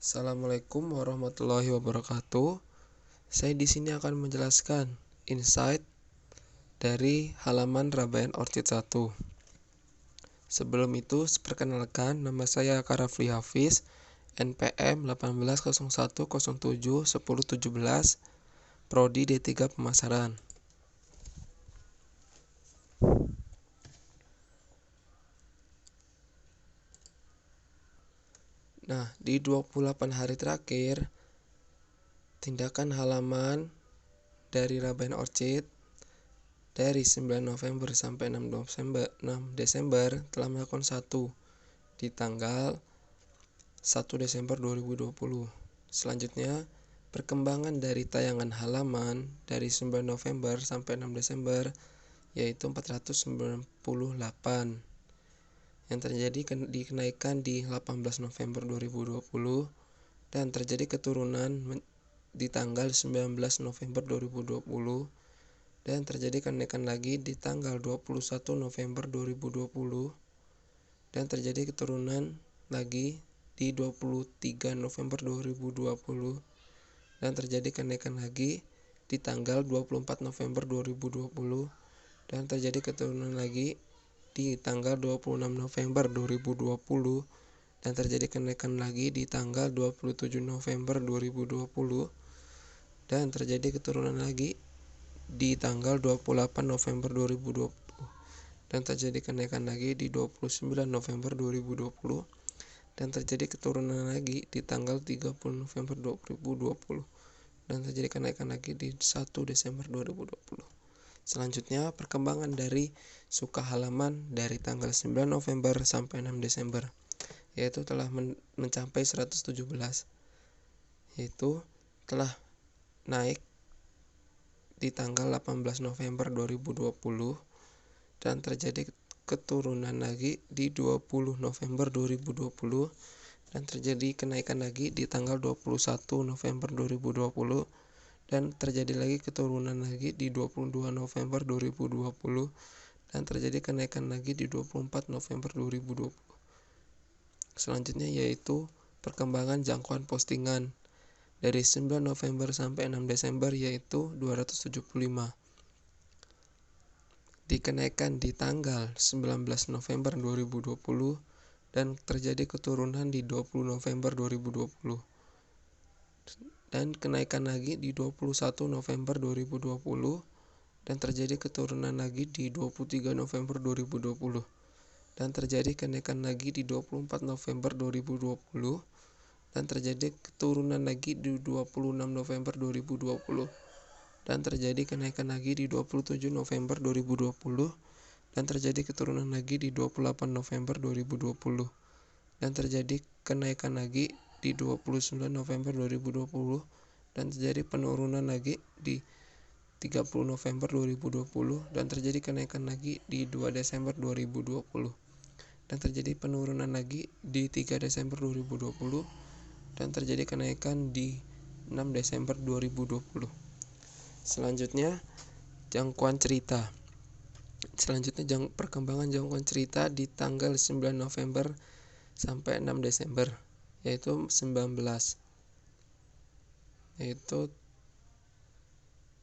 Assalamualaikum warahmatullahi wabarakatuh. Saya di sini akan menjelaskan insight dari halaman Rabayan Orchid 1. Sebelum itu, perkenalkan, nama saya Karafli Hafiz, NPM 1801071017, Prodi D3 Pemasaran. Nah, di 28 hari terakhir, tindakan halaman dari Rabayan Orchid dari 9 November sampai 6 Desember telah melakukan 1 di tanggal 1 Desember 2020. Selanjutnya, perkembangan dari tayangan halaman dari 9 November sampai 6 Desember yaitu 498 yang terjadi kenaikan di 18 November 2020 dan terjadi keturunan di tanggal 19 November 2020 dan terjadi kenaikan lagi di tanggal 21 November 2020 dan terjadi keturunan lagi di 23 November 2020 dan terjadi kenaikan lagi di tanggal 24 November 2020 dan terjadi keturunan lagi di tanggal 26 November 2020 dan terjadi kenaikan lagi di tanggal 27 November 2020 dan terjadi keturunan lagi di tanggal 28 November 2020 dan terjadi kenaikan lagi di 29 November 2020 dan terjadi keturunan lagi di tanggal 30 November 2020 dan terjadi kenaikan lagi di 1 Desember 2020. Selanjutnya, perkembangan dari suka halaman dari tanggal 9 November sampai 6 Desember yaitu telah mencapai 117, yaitu telah naik di tanggal 18 November 2020 dan terjadi keturunan lagi di 20 November 2020 dan terjadi kenaikan lagi di tanggal 21 November 2020 dan terjadi lagi keturunan lagi di 22 November 2020 dan terjadi kenaikan lagi di 24 November 2020. Selanjutnya yaitu perkembangan jangkauan postingan dari 9 November sampai 6 Desember yaitu 275. Dikenaikan di tanggal 19 November 2020 dan terjadi keturunan di 20 November 2020 dan kenaikan lagi di 21 November 2020 dan terjadi keturunan lagi di 23 November 2020 dan terjadi kenaikan lagi di 24 November 2020 dan terjadi keturunan lagi di 26 November 2020 dan terjadi kenaikan lagi di 27 November 2020 dan terjadi keturunan lagi di 28 November 2020 dan terjadi kenaikan lagi di 29 November 2020 dan terjadi penurunan lagi di 30 November 2020 dan terjadi kenaikan lagi di 2 Desember 2020 dan terjadi penurunan lagi di 3 Desember 2020 dan terjadi kenaikan di 6 Desember 2020. Selanjutnya, jangkauan cerita. Perkembangan jangkauan cerita di tanggal 9 November sampai 6 Desember yaitu 19, yaitu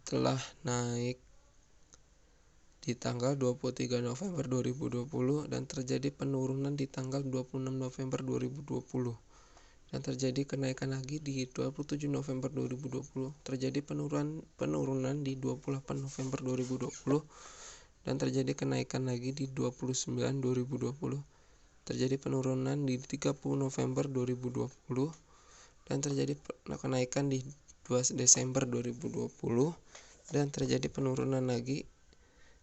telah naik di tanggal 23 November 2020 dan terjadi penurunan di tanggal 26 November 2020 dan terjadi kenaikan lagi di 27 November 2020, terjadi penurunan di 28 November 2020 dan terjadi kenaikan lagi di 29 2020, terjadi penurunan di 30 November 2020 dan terjadi kenaikan di 2 Desember 2020 dan terjadi penurunan lagi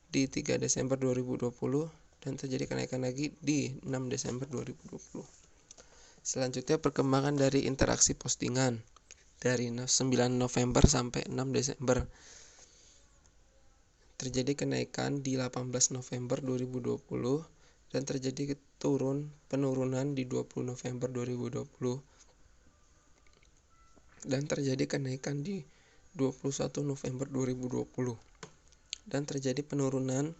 di 3 Desember 2020 dan terjadi kenaikan lagi di 6 Desember 2020. Selanjutnya, perkembangan dari interaksi postingan dari 9 November sampai 6 Desember. Terjadi kenaikan di 18 November 2020 dan terjadi penurunan di 20 November 2020 dan terjadi kenaikan di 21 November 2020 dan terjadi penurunan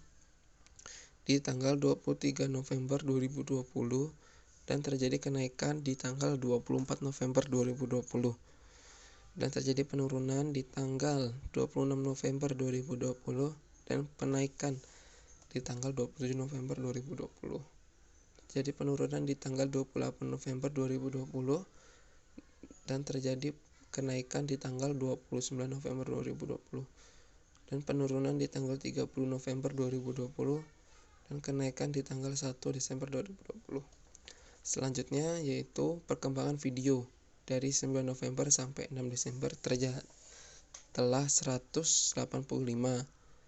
di tanggal 23 November 2020 dan terjadi kenaikan di tanggal 24 November 2020 dan terjadi penurunan di tanggal 26 November 2020 dan penaikan di tanggal 27 November 2020. Terjadi penurunan di tanggal 28 November 2020 dan terjadi kenaikan di tanggal 29 November 2020 dan penurunan di tanggal 30 November 2020 dan kenaikan di tanggal 1 Desember 2020. Selanjutnya yaitu perkembangan video dari 9 November sampai 6 Desember telah 185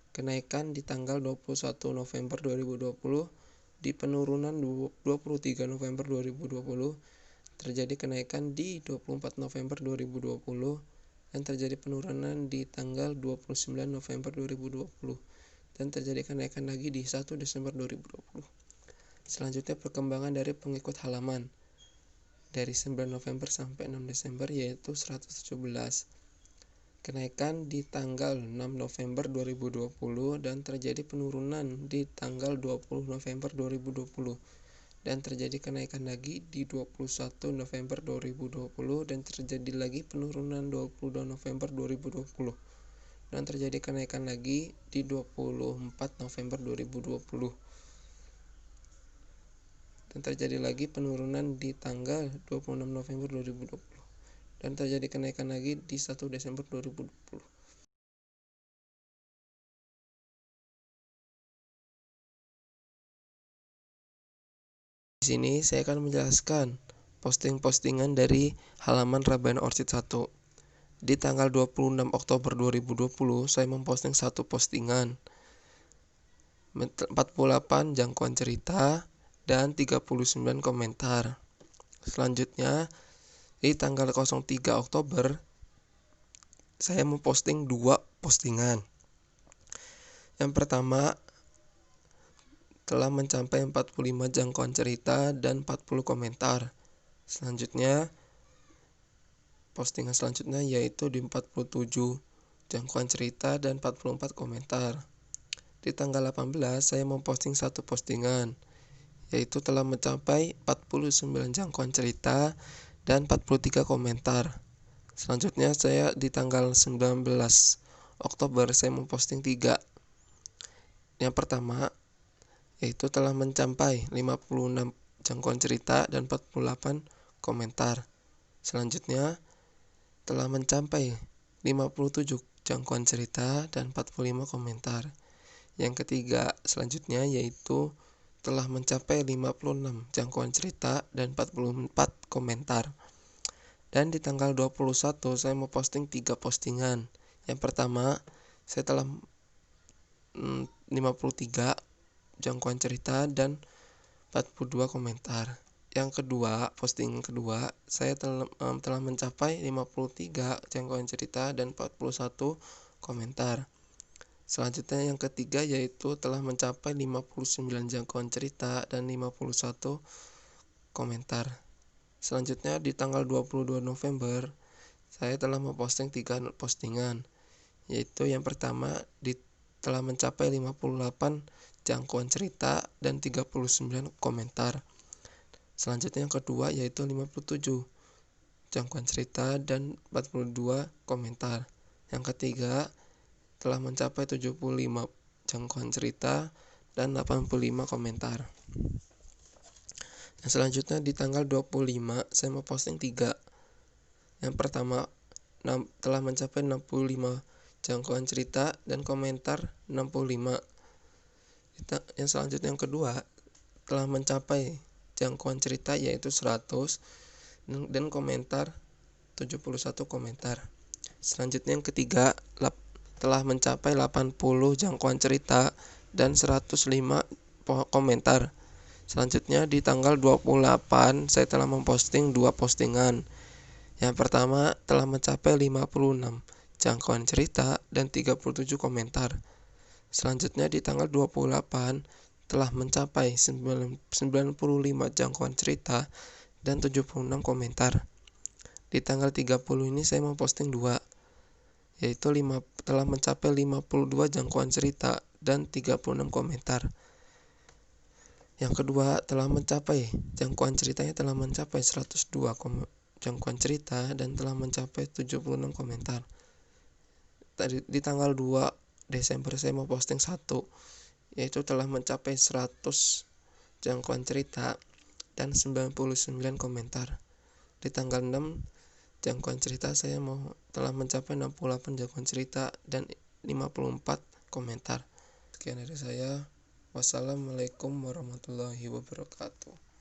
kenaikan di tanggal 21 November 2020, di penurunan 23 November 2020, terjadi kenaikan di 24 November 2020, dan terjadi penurunan di tanggal 29 November 2020, dan terjadi kenaikan lagi di 1 Desember 2020. Selanjutnya perkembangan dari pengikut halaman dari 9 November sampai 6 Desember yaitu 117. Kenaikan di tanggal 6 November 2020 dan terjadi penurunan di tanggal 20 November 2020 dan terjadi kenaikan lagi di 21 November 2020 dan terjadi lagi penurunan 22 November 2020 dan terjadi kenaikan lagi di 24 November 2020 dan terjadi lagi penurunan di tanggal 26 November 2020 dan terjadi kenaikan lagi di 1 Desember 2020. Di sini saya akan menjelaskan posting-postingan dari halaman Rabayana Orchid 1. Di tanggal 26 Oktober 2020, saya memposting satu postingan, 48 jangkauan cerita, dan 39 komentar. Selanjutnya, di tanggal 03 Oktober, saya memposting 2 postingan. Yang pertama, telah mencapai 45 jangkauan cerita dan 40 komentar. Selanjutnya, postingan selanjutnya yaitu di 47 jangkauan cerita dan 44 komentar. Di tanggal 18, saya memposting satu postingan, yaitu telah mencapai 49 jangkauan cerita dan 43 komentar. Selanjutnya saya di tanggal 19 Oktober saya memposting 3. Yang pertama yaitu telah mencapai 56 jangkauan cerita dan 48 komentar. Selanjutnya telah mencapai 57 jangkauan cerita dan 45 komentar. Yang ketiga selanjutnya yaitu telah mencapai 56 jangkauan cerita dan 44 komentar. Dan di tanggal 21 saya memposting 3 postingan. Yang pertama, saya telah 53 jangkauan cerita dan 42 komentar. Yang kedua, postingan kedua, saya telah mencapai 53 jangkauan cerita dan 41 komentar. Selanjutnya yang ketiga yaitu telah mencapai 59 jangkauan cerita dan 51 komentar. Selanjutnya di tanggal 22 November, saya telah memposting 3 postingan, yaitu yang pertama telah mencapai 58 jangkauan cerita dan 39 komentar. Selanjutnya yang kedua yaitu 57 jangkauan cerita dan 42 komentar. Yang ketiga telah mencapai 75 jangkauan cerita dan 85 komentar. Yang selanjutnya di tanggal 25 saya memposting 3. Yang pertama telah mencapai 65 jangkauan cerita dan komentar 65. Yang selanjutnya yang kedua telah mencapai jangkauan cerita yaitu 100 dan komentar 71 komentar. Selanjutnya yang ketiga telah mencapai 80 jangkauan cerita dan 105 komentar. Selanjutnya di tanggal 28 saya telah memposting 2 postingan. Yang pertama telah mencapai 56 jangkauan cerita dan 37 komentar. Selanjutnya di tanggal 28 telah mencapai 95 jangkauan cerita dan 76 komentar. Di tanggal 30 ini saya memposting 2, yaitu telah mencapai 52 jangkauan cerita dan 36 komentar. Yang kedua, telah mencapai jangkauan ceritanya telah mencapai 102 jangkauan cerita dan telah mencapai 76 komentar. Tadi di tanggal 2 Desember saya mau posting satu, yaitu telah mencapai 100 jangkauan cerita dan 99 komentar. Di tanggal 6 jangkauan cerita saya telah mencapai 68 jangkauan cerita dan 54 komentar. Sekian dari saya. Wassalamualaikum warahmatullahi wabarakatuh.